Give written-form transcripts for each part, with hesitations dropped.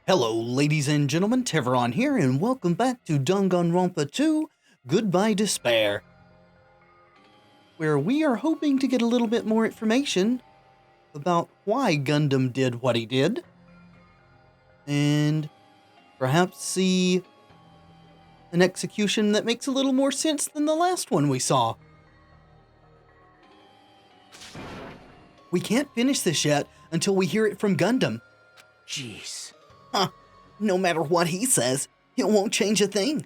Hello, ladies and gentlemen, Tevaron here, and welcome back to Danganronpa 2, Goodbye Despair, where we are hoping to get a little bit more information about why Gundam did what he did, and perhaps see an execution that makes a little more sense than the last one we saw. We can't finish this yet until we hear it from Gundam. Jeez. Huh. No matter what he says, it won't change a thing.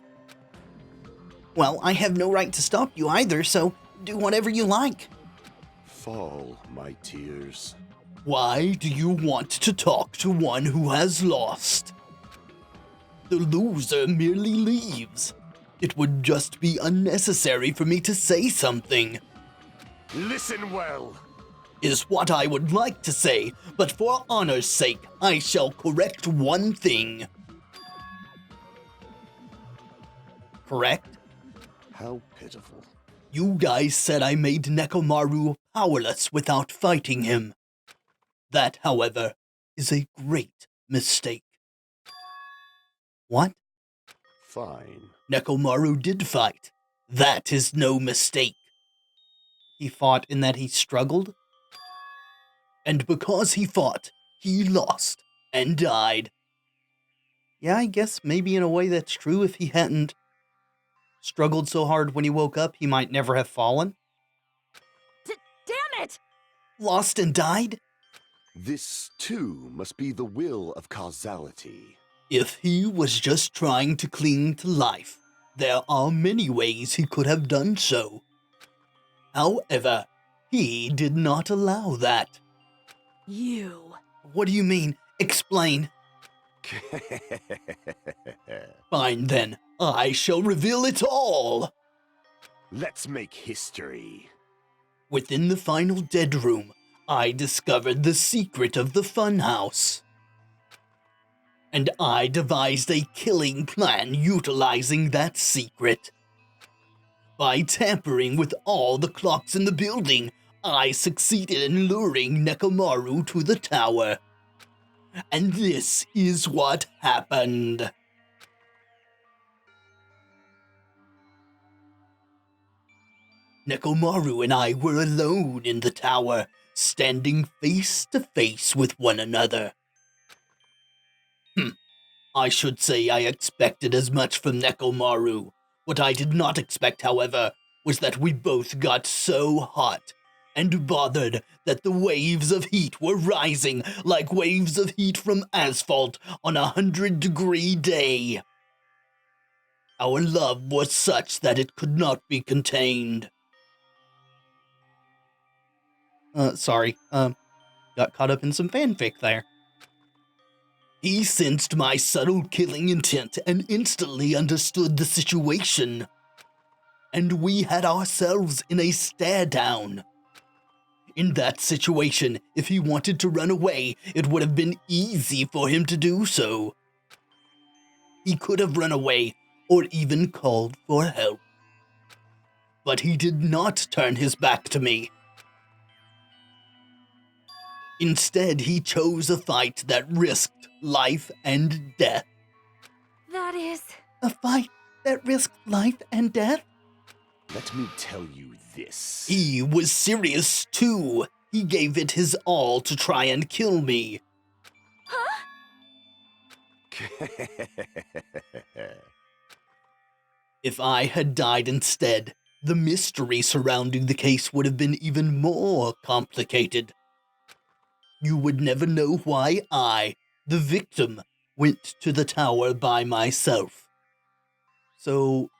Well, I have no right to stop you either, so do whatever you like. Fall, my tears. Why do you want to talk to one who has lost? The loser merely leaves. It would just be unnecessary for me to say something. Listen well. Is what I would like to say, but for honor's sake, I shall correct one thing. Correct? How pitiful. You guys said I made Nekomaru powerless without fighting him. That, however, is a great mistake. What? Fine. Nekomaru did fight. That is no mistake. He fought in that he struggled? And because he fought, he lost and died. Yeah, I guess maybe in a way that's true. If he hadn't struggled so hard when he woke up, he might never have fallen. Damn it! Lost and died? This, too, must be the will of causality. If he was just trying to cling to life, there are many ways he could have done so. However, he did not allow that. You. What do you mean? Explain. Fine then, I shall reveal it all. Let's make history. Within the final dead room, I discovered the secret of the funhouse. And I devised a killing plan utilizing that secret. By tampering with all the clocks in the building, I succeeded in luring Nekomaru to the tower. And this is what happened. Nekomaru and I were alone in the tower, standing face to face with one another. I should say I expected as much from Nekomaru. What I did not expect, however, was that we both got so hot and bothered that the waves of heat were rising like waves of heat from asphalt on a 100-degree day. Our love was such that it could not be contained. Got caught up in some fanfic there. He sensed my subtle killing intent and instantly understood the situation. And we had ourselves in a stare-down. In that situation, if he wanted to run away, it would have been easy for him to do so. He could have run away, or even called for help. But he did not turn his back to me. Instead, he chose a fight that risked life and death. That is... A fight that risked life and death? Let me tell you this. He was serious, too. He gave it his all to try and kill me. Huh? If I had died instead, the mystery surrounding the case would have been even more complicated. You would never know why I, the victim, went to the tower by myself. So,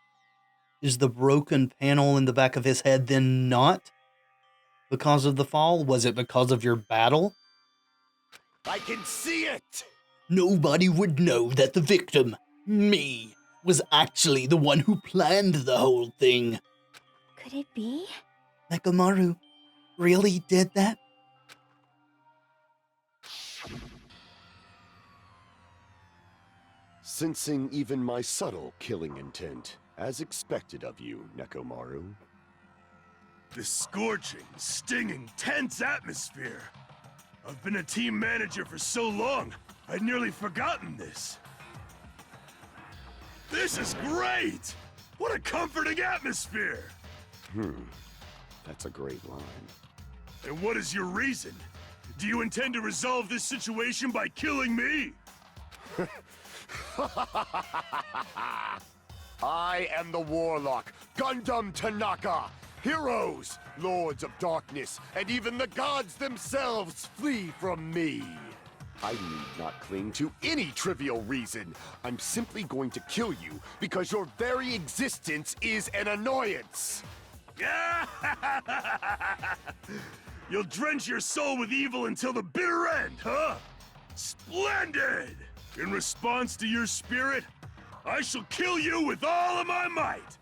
is the broken panel in the back of his head then not because of the fall? Was it because of your battle? I can see it! Nobody would know that the victim, me, was actually the one who planned the whole thing. Could it be? Nekomaru really did that? Sensing even my subtle killing intent, as expected of you, Nekomaru. This scorching, stinging, tense atmosphere. I've been a team manager for so long. I'd nearly forgotten this. This is great! What a comforting atmosphere! That's a great line. And what is your reason? Do you intend to resolve this situation by killing me? I am the Warlock, Gundam Tanaka. Heroes, Lords of Darkness, and even the gods themselves flee from me. I need not cling to any trivial reason. I'm simply going to kill you because your very existence is an annoyance. Yeah! You'll drench your soul with evil until the bitter end, huh? Splendid! In response to your spirit, I shall kill you with all of my might.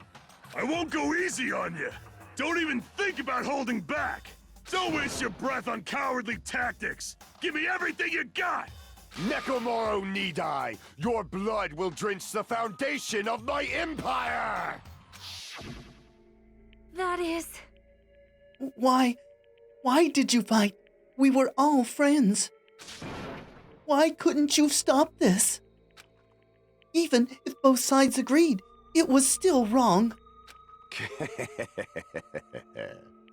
I won't go easy on you. Don't even think about holding back. Don't waste your breath on cowardly tactics. Give me everything you got. Nekomaru Nidai, your blood will drench the foundation of my empire! That is... Why did you fight? We were all friends. Why couldn't you stop this? Even if both sides agreed, it was still wrong.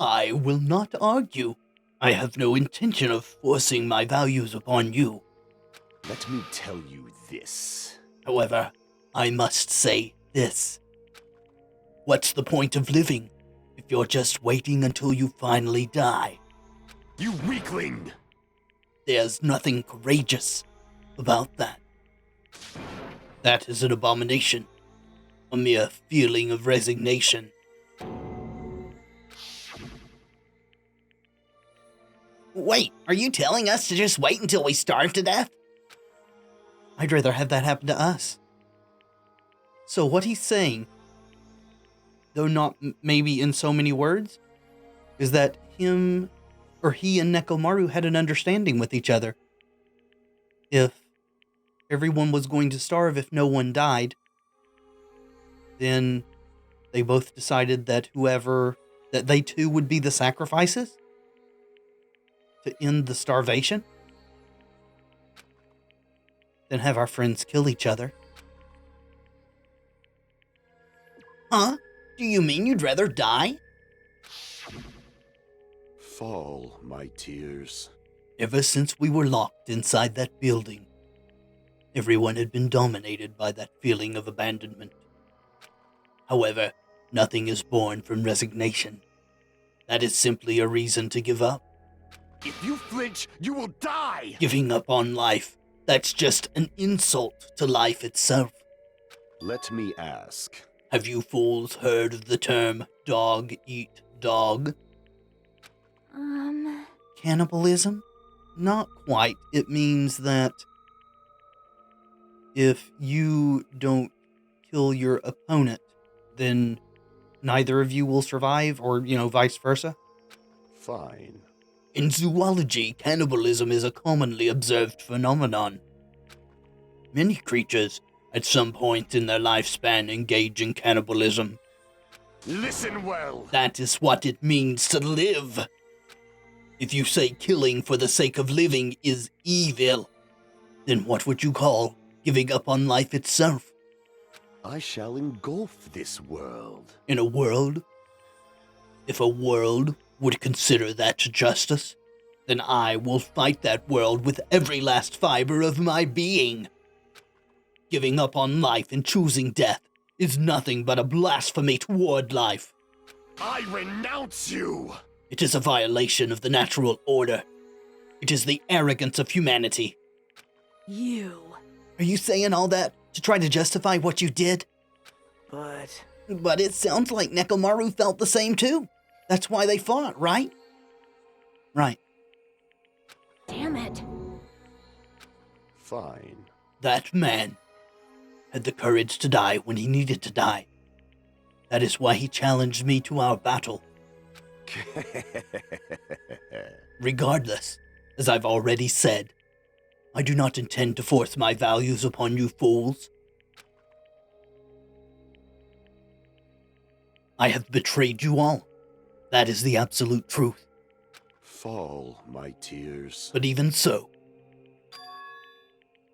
I will not argue. I have no intention of forcing my values upon you. Let me tell you this. However, I must say this. What's the point of living if you're just waiting until you finally die? You weakling! There's nothing courageous about that. That is an abomination. A mere feeling of resignation. Wait, are you telling us to just wait until we starve to death? I'd rather have that happen to us. So what he's saying, though not maybe in so many words, is that he and Nekomaru had an understanding with each other. If everyone was going to starve if no one died, then they both decided that that they too would be the sacrifices to end the starvation. Then have our friends kill each other. Huh? Do you mean you'd rather die? Fall, my tears. Ever since we were locked inside that building, everyone had been dominated by that feeling of abandonment. However, nothing is born from resignation. That is simply a reason to give up. If you flinch, you will die! Giving up on life, that's just an insult to life itself. Let me ask. Have you fools heard of the term dog eat dog? Cannibalism? Not quite. It means that if you don't kill your opponent, then neither of you will survive, or, vice versa. Fine. In zoology, cannibalism is a commonly observed phenomenon. Many creatures, at some point in their lifespan, engage in cannibalism. Listen well. That is what it means to live. If you say killing for the sake of living is evil, then what would you call giving up on life itself? I shall engulf this world. In a world? If a world would consider that justice, then I will fight that world with every last fiber of my being. Giving up on life and choosing death is nothing but a blasphemy toward life. I renounce you! It is a violation of the natural order. It is the arrogance of humanity. You. Are you saying all that to try to justify what you did? But it sounds like Nekomaru felt the same too. That's why they fought, right? Right. Damn it. Fine. That man had the courage to die when he needed to die. That is why he challenged me to our battle. Regardless, as I've already said, I do not intend to force my values upon you fools. I have betrayed you all. That is the absolute truth. Fall, my tears. But even so,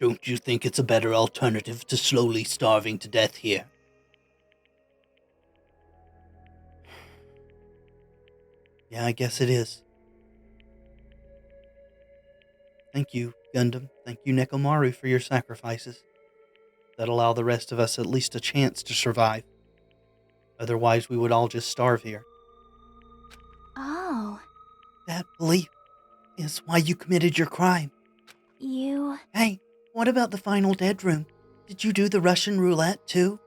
Don't you think it's a better alternative to slowly starving to death here? Yeah, I guess it is. Thank you, Gundam. Thank you, Nekomaru, for your sacrifices. That allow the rest of us at least a chance to survive. Otherwise, we would all just starve here. Oh, That belief is why you committed your crime. you... Hey, what about the final dead room? Did you do the Russian roulette, too?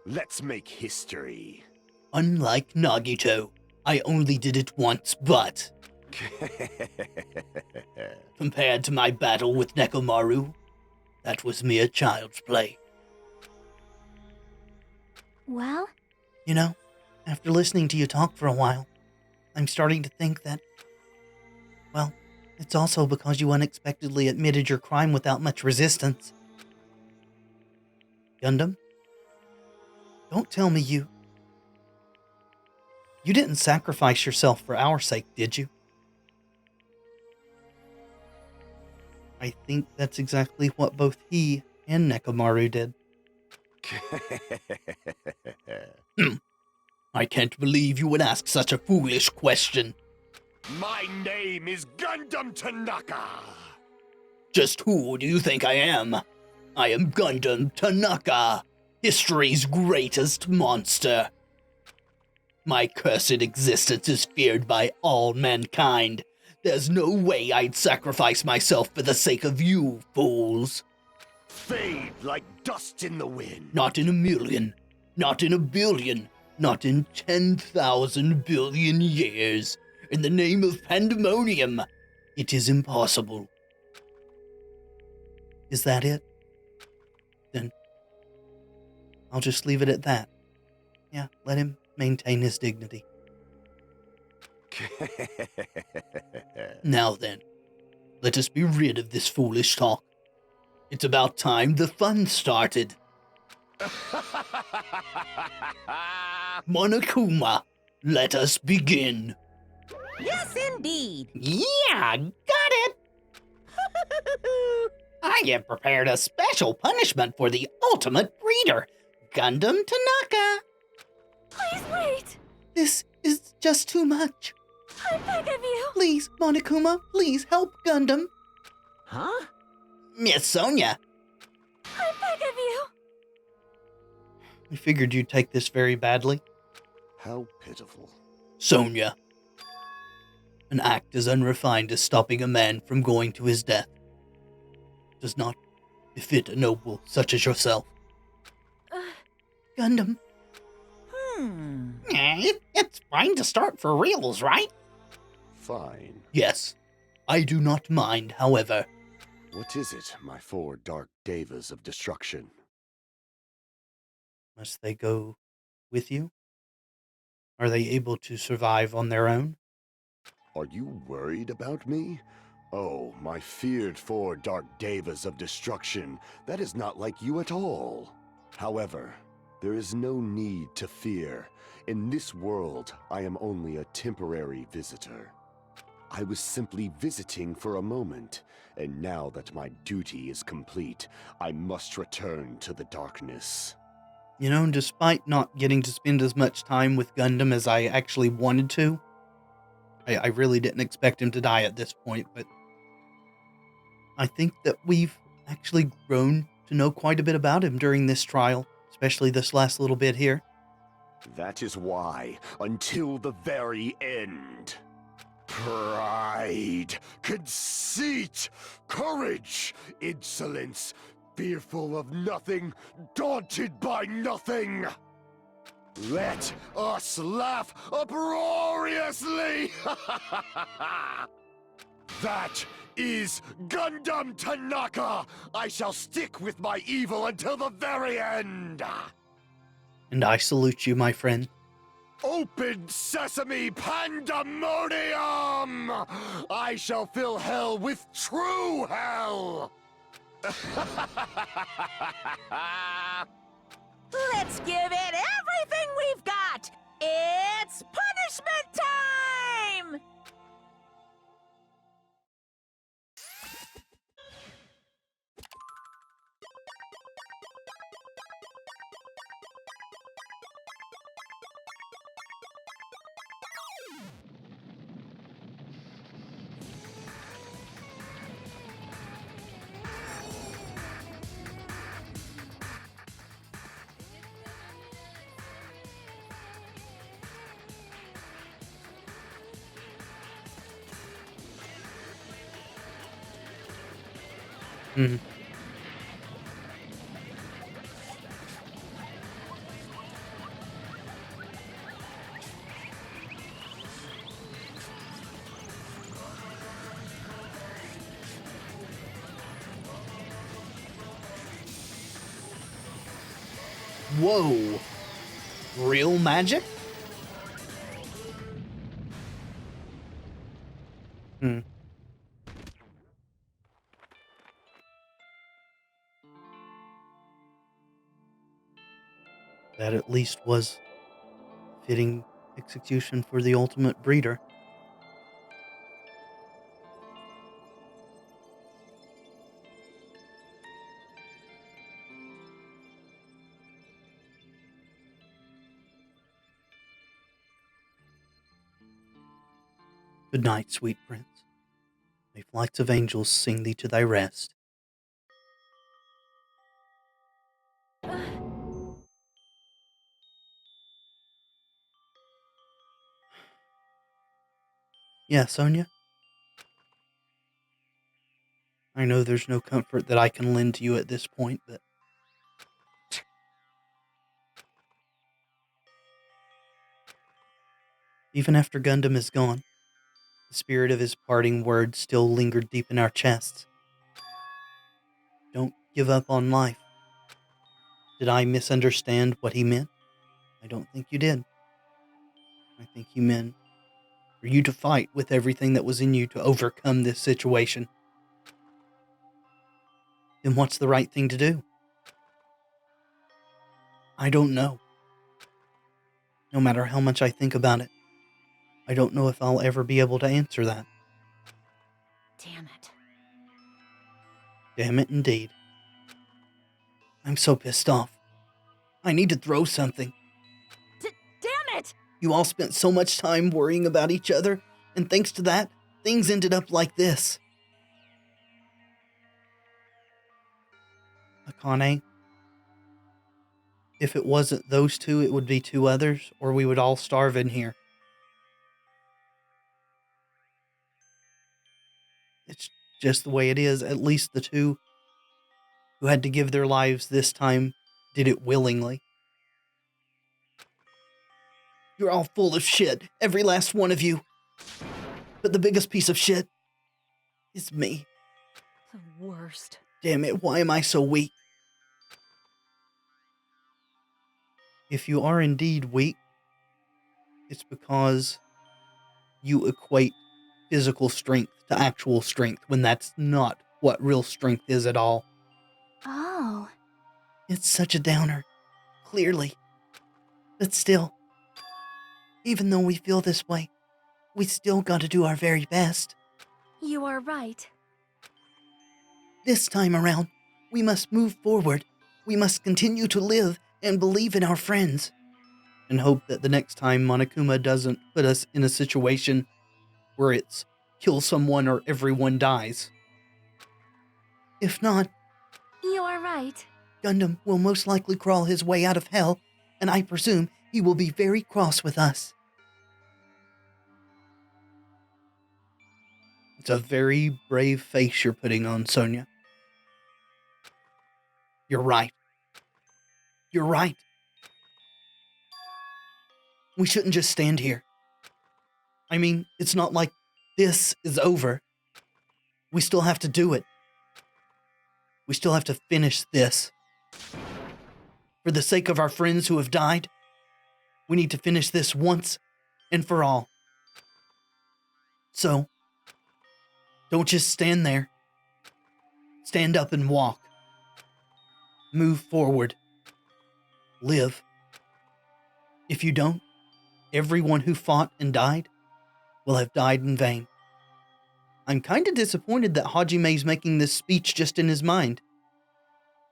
Let's make history. Unlike Nagito, I only did it once, but compared to my battle with Nekomaru, that was mere child's play. Well, You know, after listening to you talk for a while, I'm starting to think that, well, it's also because you unexpectedly admitted your crime without much resistance. Gundam? Don't tell me you didn't sacrifice yourself for our sake, did you? I think that's exactly what both he and Nekomaru did. I can't believe you would ask such a foolish question. My name is Gundam Tanaka. Just who do you think I am? I am Gundam Tanaka, history's greatest monster. My cursed existence is feared by all mankind. There's no way I'd sacrifice myself for the sake of you, fools. Fade like dust in the wind. Not in a million, not in a billion, not in 10,000 billion years. In the name of pandemonium, it is impossible. Is that it? Then I'll just leave it at that. Yeah, let him maintain his dignity. Now then, let us be rid of this foolish talk. It's about time the fun started. Monokuma, let us begin. Yes, indeed. Yeah, got it! I have prepared a special punishment for the ultimate breeder, Gundam Tanaka. please wait! This is just too much. I beg of you! Please, Monokuma, please help Gundam. Huh? Miss Sonia, I beg of you! We figured you'd take this very badly. How pitiful. Sonia. An act as unrefined as stopping a man from going to his death does not befit a noble such as yourself. Gundam. it's fine to start for reals, right? Fine. Yes, I do not mind, however. What is it, my four dark devas of destruction? Must they go with you? Are they able to survive on their own? Are you worried about me? Oh, my feared four dark devas of destruction. That is not like you at all. However, there is no need to fear. In this world, I am only a temporary visitor. I was simply visiting for a moment, and now that my duty is complete, I must return to the darkness. You know, despite not getting to spend as much time with Gundam as I actually wanted to, I really didn't expect him to die at this point, but I think that we've actually grown to know quite a bit about him during this trial, especially this last little bit here. That is why, until the very end, pride, conceit, courage, insolence, fearful of nothing, daunted by nothing. Let us laugh uproariously! That is Gundam Tanaka! I shall stick with my evil until the very end! And I salute you, my friend. Open sesame pandemonium! I shall fill hell with true hell! Let's give it everything we've got! It's punishment time! Mhm. Whoa! Real magic? Hmm. That at least was fitting execution for the ultimate breeder. Good night, sweet prince. May flights of angels sing thee to thy rest. Yeah, Sonia? I know there's no comfort that I can lend to you at this point, but even after Gundam is gone, the spirit of his parting words still lingered deep in our chests. Don't give up on life. Did I misunderstand what he meant? I don't think you did. I think he meant for you to fight with everything that was in you to overcome this situation. Then what's the right thing to do? I don't know. No matter how much I think about it, I don't know if I'll ever be able to answer that. Damn it. Damn it, indeed. I'm so pissed off. I need to throw something. Damn it! You all spent so much time worrying about each other, and thanks to that, things ended up like this. Akane, if it wasn't those two, it would be two others, or we would all starve in here. It's just the way it is. At least the two who had to give their lives this time did it willingly. You're all full of shit, every last one of you. But the biggest piece of shit is me. The worst. Damn it, why am I so weak? If you are indeed weak, it's because you equate physical strength to actual strength when that's not what real strength is at all. Oh. It's such a downer, clearly. But still, even though we feel this way, we still gotta do our very best. You are right. This time around, we must move forward. We must continue to live and believe in our friends. And hope that the next time Monokuma doesn't put us in a situation where it's kill someone or everyone dies. If not, You are right. Gundam will most likely crawl his way out of hell, and I presume he will be very cross with us. It's a very brave face you're putting on, Sonia. You're right. You're right. We shouldn't just stand here. I mean, it's not like this is over. We still have to do it. We still have to finish this. For the sake of our friends who have died, we need to finish this once and for all. So, don't just stand there. Stand up and walk. Move forward. Live. If you don't, everyone who fought and died will have died in vain. I'm kinda disappointed that Hajime's making this speech just in his mind.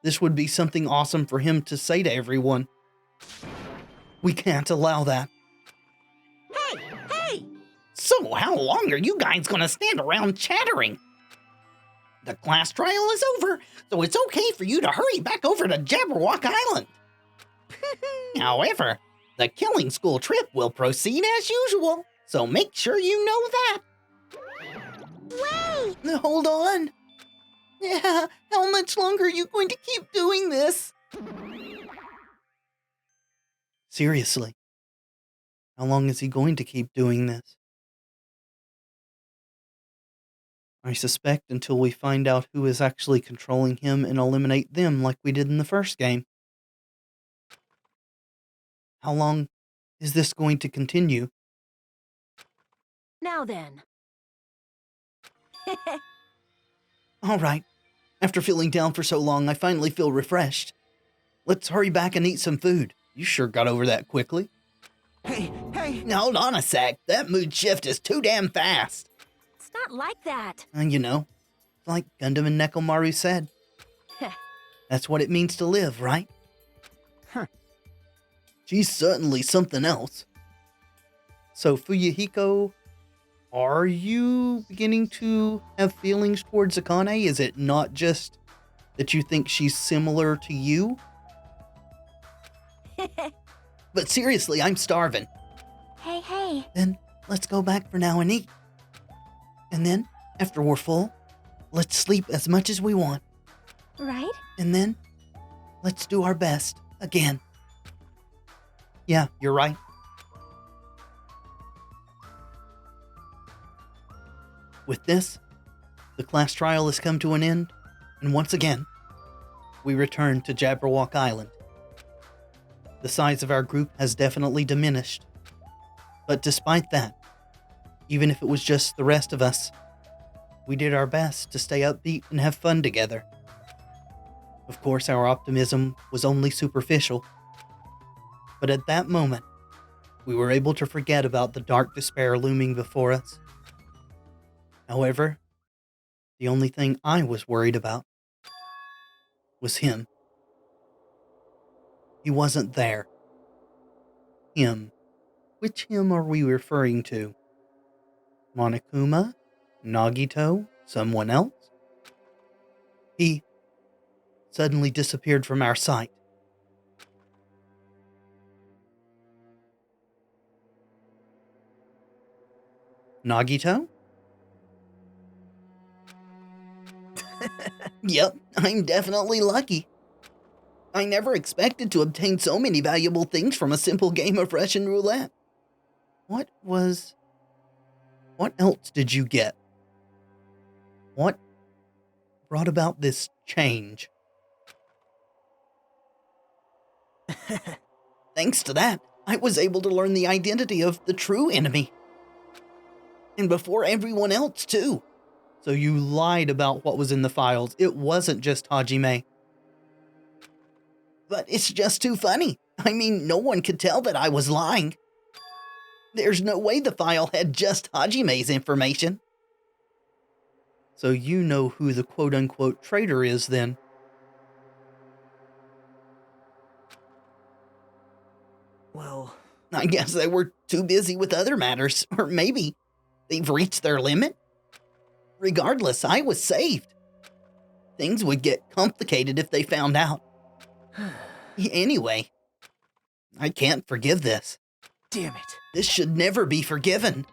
This would be something awesome for him to say to everyone. We can't allow that. Hey, hey! So, how long are you guys gonna stand around chattering? The class trial is over, so it's okay for you to hurry back over to Jabberwock Island. However, the killing school trip will proceed as usual, so make sure you know that. Wait! Hold on. Yeah, how much longer are you going to keep doing this? Seriously, how long is he going to keep doing this? I suspect until we find out who is actually controlling him and eliminate them like we did in the first game. How long is this going to continue? Now then. All right. After feeling down for so long, I finally feel refreshed. Let's hurry back and eat some food. You sure got over that quickly. Hey, Hold on a sec. That mood shift is too damn fast. It's not like that. You know, like Gundam and Nekomaru said. That's what it means to live, right? Huh. She's certainly something else. So, Fuyuhiko, are you beginning to have feelings towards Akane? Is it not just that you think she's similar to you? But seriously, I'm starving. Hey. Then let's go back for now and eat. And then, after we're full, let's sleep as much as we want. Right? And then, let's do our best again. Yeah, you're right. With this, the class trial has come to an end, and once again, we return to Jabberwock Island. The size of our group has definitely diminished, but despite that, even if it was just the rest of us, we did our best to stay upbeat and have fun together. Of course, our optimism was only superficial, but at that moment, we were able to forget about the dark despair looming before us. However, the only thing I was worried about was him. He wasn't there. Him. Which him are we referring to? Monokuma? Nagito? Someone else? He suddenly disappeared from our sight. Nagito? Yep, I'm definitely lucky. I never expected to obtain so many valuable things from a simple game of Russian roulette. What else did you get? What brought about this change? Thanks to that, I was able to learn the identity of the true enemy. And before everyone else, too. So you lied about what was in the files. It wasn't just Hajime. But it's just too funny. I mean, no one could tell that I was lying. There's no way the file had just Hajime's information. So you know who the quote-unquote traitor is, then. well, I guess they were too busy with other matters, or maybe they've reached their limit. Regardless, I was saved. Things would get complicated if they found out. Anyway, I can't forgive this. damn it. This should never be forgiven.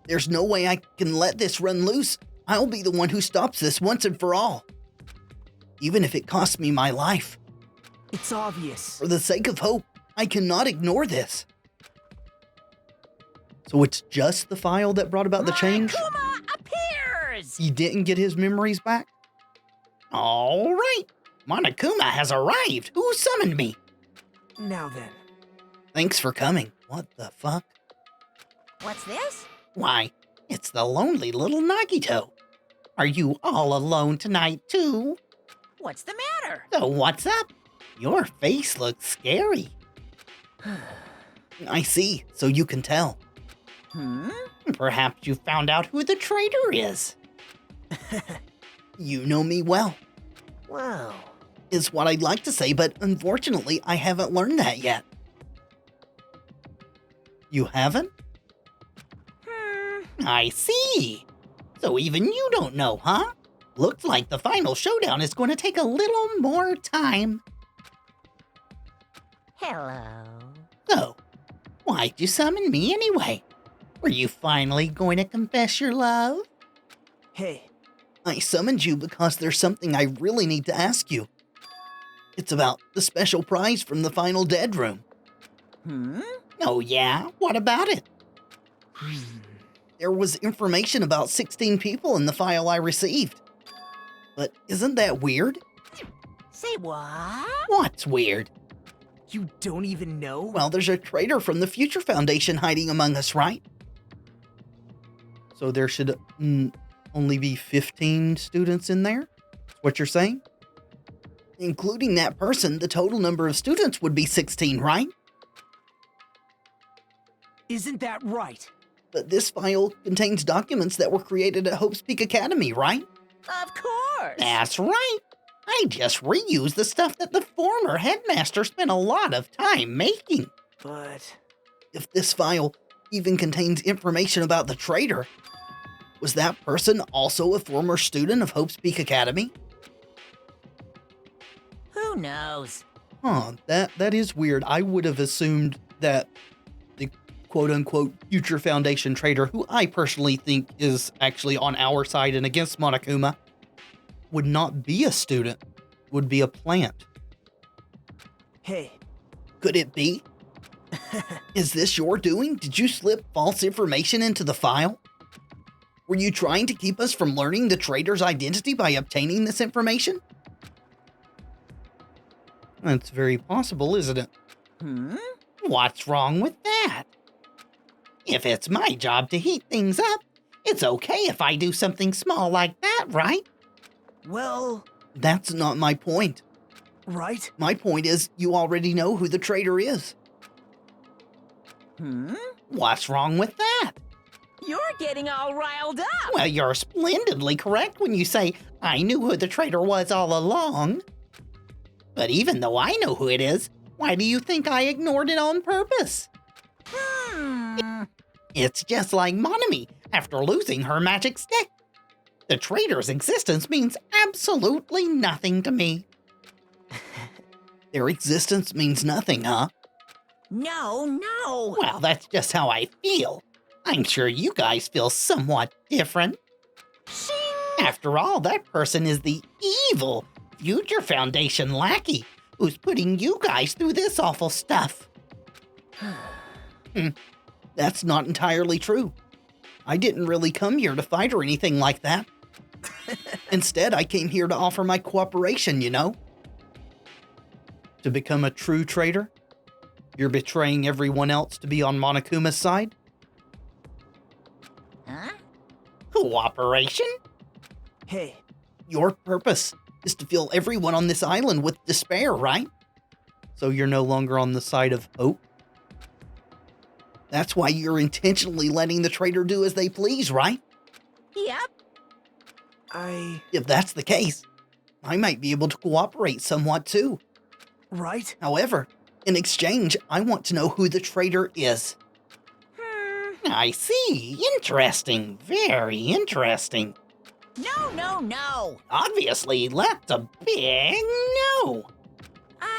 There's no way I can let this run loose. I'll be the one who stops this once and for all. Even if it costs me my life. It's obvious. For the sake of hope, I cannot ignore this. So it's just the file that brought about the change? Monokuma appears! He didn't get his memories back? All right. Monokuma has arrived. Who summoned me? Now then. Thanks for coming. What the fuck? What's this? Why, it's the lonely little Nagito. Are you all alone tonight, too? What's the matter? So what's up? Your face looks scary. I see, so you can tell. Perhaps you found out who the traitor is. You know me well, Well, is what I'd like to say, but unfortunately, I haven't learned that yet. You haven't? I see. So even you don't know, huh? Looks like the final showdown is going to take a little more time. hello. So, why'd you summon me anyway? Were you finally going to confess your love? Hey, I summoned you because there's something I really need to ask you. It's about the special prize from the final dead room. Oh yeah? What about it? There was information about 16 people in the file I received. But isn't that weird? Say what? What's weird? You don't even know? Well, there's a traitor from the Future Foundation hiding among us, right? So there should only be 15 students in there? That's what you're saying? Including that person, the total number of students would be 16, right? Isn't that right? But this file contains documents that were created at Hope's Peak Academy, right? Of course! That's right. I just reused the stuff that the former headmaster spent a lot of time making. But... If this file even contains information about the traitor, was that person also a former student of Hope's Peak Academy? who knows? Huh, that is weird. I would have assumed that the quote-unquote Future Foundation traitor, who I personally think is actually on our side and against Monokuma, would not be a student, would be a plant. Hey. Could it be? Is this your doing? Did you slip false information into the file? Were you trying to keep us from learning the traitor's identity by obtaining this information? That's very possible, isn't it? What's wrong with that? If it's my job to heat things up, it's okay if I do something small like that, right? Well, That's not my point. right? My point is, you already know who the traitor is. What's wrong with that? You're getting all riled up. Well, you're splendidly correct when you say I knew who the traitor was all along. But even though I know who it is, why do you think I ignored it on purpose? It's just like Monami after losing her magic stick. The traitor's existence means absolutely nothing to me. Their existence means nothing, huh? No. Well, that's just how I feel. I'm sure you guys feel somewhat different. After all, that person is the evil Future Foundation lackey who's putting you guys through this awful stuff. That's not entirely true. I didn't really come here to fight or anything like that. Instead, I came here to offer my cooperation, you know? To become a true traitor? You're betraying everyone else to be on Monokuma's side? Huh? Cooperation? Hey, Your purpose is to fill everyone on this island with despair, right? So you're no longer on the side of hope? That's why you're intentionally letting the traitor do as they please, right? Yep. I... If that's the case, I might be able to cooperate somewhat too. Right? However, in exchange, I want to know who the traitor is. I see. Interesting. Very interesting. No. Obviously, that's a big no.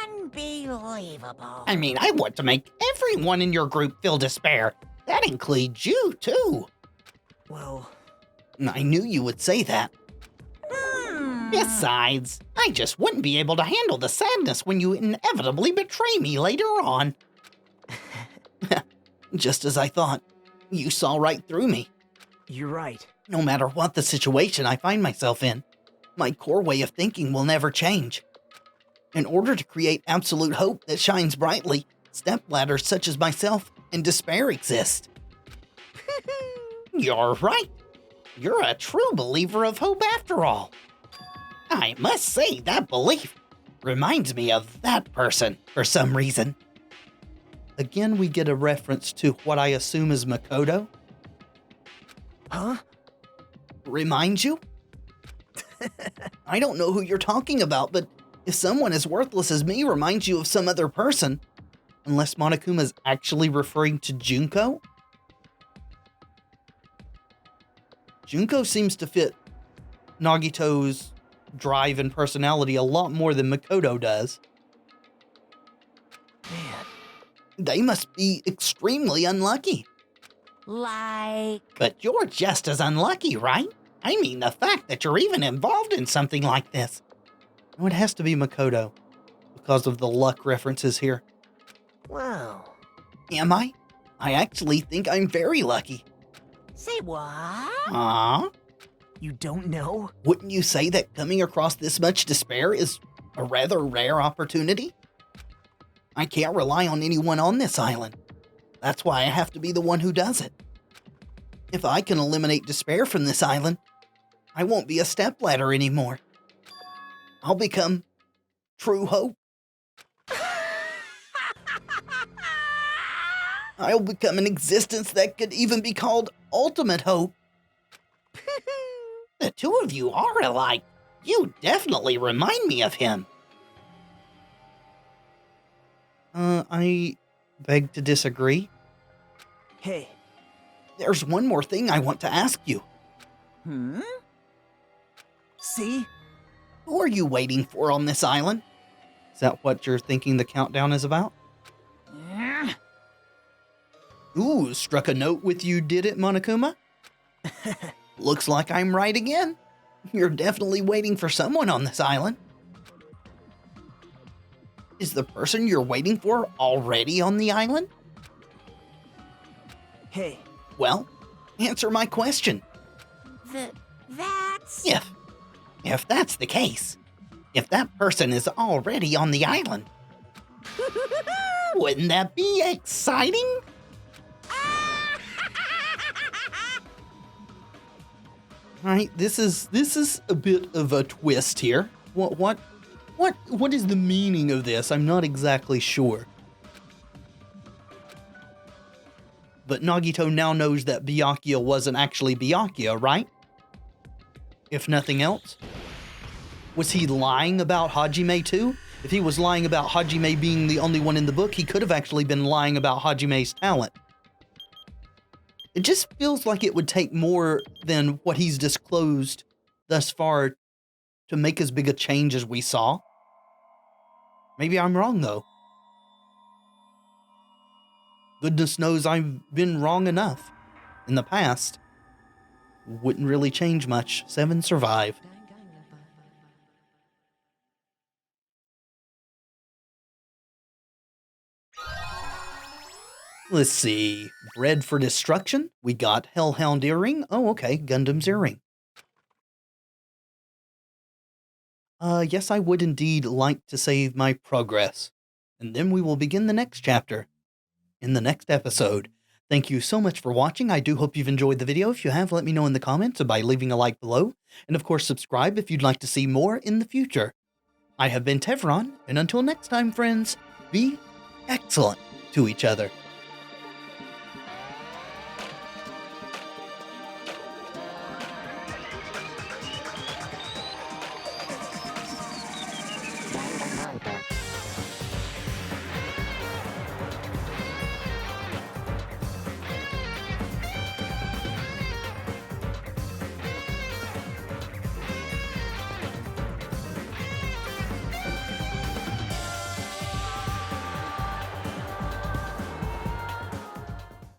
Unbelievable. I mean, I want to make everyone in your group feel despair. That includes you, too. Well, I knew you would say that. Besides, I just wouldn't be able to handle the sadness when you inevitably betray me later on. Just as I thought. You saw right through me. you're right. No matter what the situation I find myself in, my core way of thinking will never change. In order to create absolute hope that shines brightly, stepladders such as myself and despair exist. You're right. You're a true believer of hope after all. I must say that belief reminds me of that person for some reason. Again, we get a reference to what I assume is Makoto. Huh? Remind you? I don't know who you're talking about, but if someone as worthless as me reminds you of some other person, unless Monokuma's actually referring to Junko? Junko seems to fit Nagito's drive and personality a lot more than Makoto does. Man. They must be extremely unlucky. Like... But you're just as unlucky, right? I mean, the fact that you're even involved in something like this. Oh, it has to be Makoto, because of the luck references here. Wow. Am I? I actually think I'm very lucky. Say what? Aww. You don't know? Wouldn't you say that coming across this much despair is a rather rare opportunity? I can't rely on anyone on this island. That's why I have to be the one who does it. If I can eliminate despair from this island, I won't be a stepladder anymore. I'll become true hope. I'll become an existence that could even be called ultimate hope. The two of you are alike. You definitely remind me of him. I beg to disagree. Hey. There's one more thing I want to ask you. See? Who are you waiting for on this island? Is that what you're thinking the countdown is about? Ooh, struck a note with you, did it, Monokuma? Looks like I'm right again. You're definitely waiting for someone on this island. Is the person you're waiting for already on the island? Hey. Well, answer my question. That's... If that's the case, if that person is already on the island, wouldn't that be exciting? Alright, this is a bit of a twist here. What is the meaning of this? I'm not exactly sure. But Nagito now knows that Byakuya wasn't actually Byakuya, right? If nothing else. Was he lying about Hajime too? If he was lying about Hajime being the only one in the book, he could have actually been lying about Hajime's talent. It just feels like it would take more than what he's disclosed thus far to make as big a change as we saw. Maybe I'm wrong, though. Goodness knows I've been wrong enough in the past. Wouldn't really change much. 7 survive. Let's see. Bread for Destruction. We got Hellhound Earring. Oh, okay. Gundam's Earring. Yes, I would indeed like to save my progress. And then we will begin the next chapter in the next episode. Thank you so much for watching. I do hope you've enjoyed the video. If you have, let me know in the comments or by leaving a like below. And of course, subscribe if you'd like to see more in the future. I have been Tevaron, and until next time, friends, be excellent to each other.